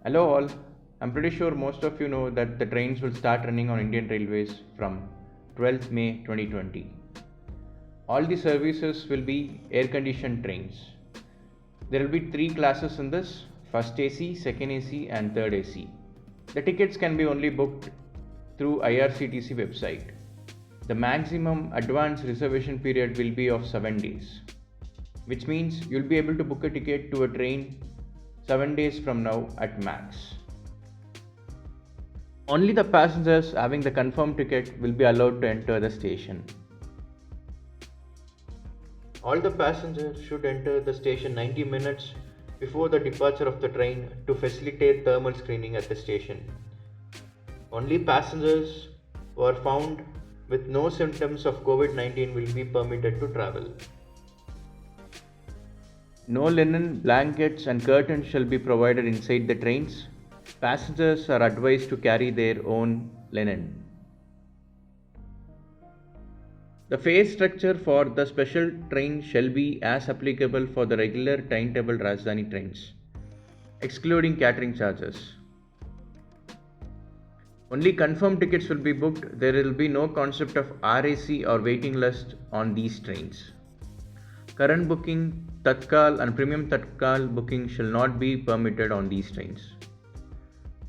Hello all. I'm pretty sure most of you know that the trains will start running on Indian Railways from 12th May 2020. All the services will be air conditioned trains. There will be three classes in this: first AC, second AC, and third AC. The tickets can be only booked through IRCTC website. The maximum advance reservation period will be of 7 days, which means you'll be able to book a ticket to a train 7 days from now at max. Only the passengers having the confirmed ticket will be allowed to enter the station. All the passengers should enter the station 90 minutes before the departure of the train to facilitate thermal screening at the station. Only passengers who are found with no symptoms of COVID-19 will be permitted to travel. No linen, blankets, and curtains shall be provided inside the trains. Passengers are advised to carry their own linen. The fare structure for the special train shall be as applicable for the regular timetable Rajdhani trains, excluding catering charges. Only confirmed tickets will be booked. There will be no concept of RAC or waiting list on these trains. Current booking, Tatkal and Premium Tatkal booking shall not be permitted on these trains.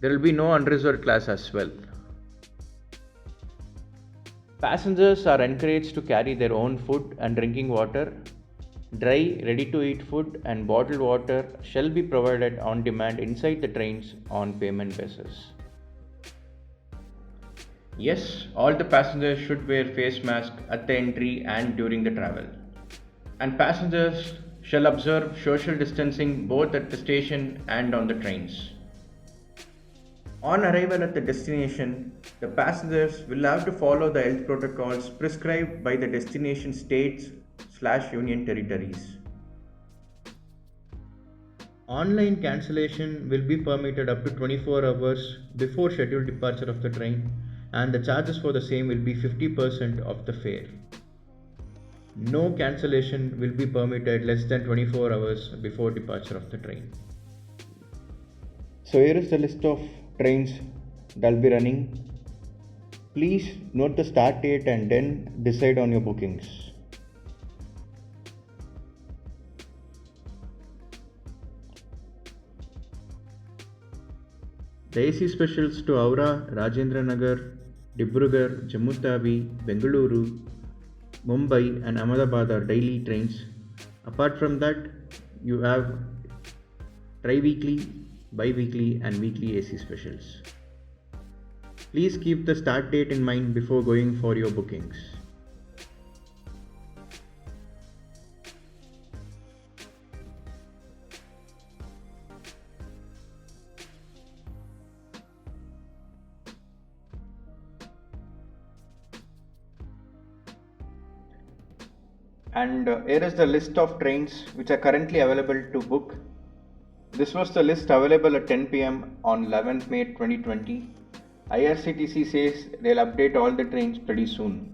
There will be no unreserved class as well. Passengers are encouraged to carry their own food and drinking water. Dry, ready-to-eat food and bottled water shall be provided on demand inside the trains on payment basis. Yes, all the passengers should wear face mask at the entry and during the travel. And passengers shall observe social distancing both at the station and on the trains. On arrival at the destination, the passengers will have to follow the health protocols prescribed by the destination states/union territories. Online cancellation will be permitted up to 24 hours before scheduled departure of the train, and the charges for the same will be 50% of the fare. No cancellation will be permitted less than 24 hours before departure of the train. So here is the list of trains that will be running. Please note the start date and then decide on your bookings. The AC specials to Howrah, Rajendra Nagar, Dibrugarh, Jammu Tawi, Bengaluru, Mumbai and Ahmedabad are daily trains. Apart from that, you have tri-weekly, bi-weekly and weekly AC specials. Please keep the start date in mind before going for your bookings. And here is the list of trains which are currently available to book. This was the list available at 10 pm on 11th May 2020. IRCTC says they'll update all the trains pretty soon.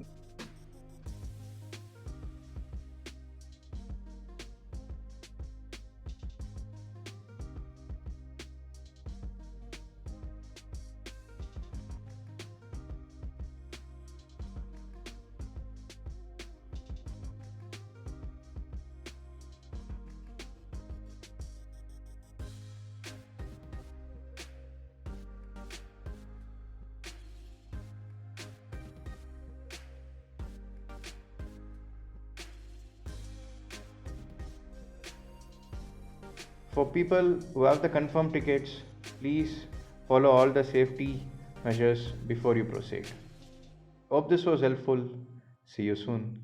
For people who have the confirmed tickets, please follow all the safety measures before you proceed. Hope this was helpful. See you soon.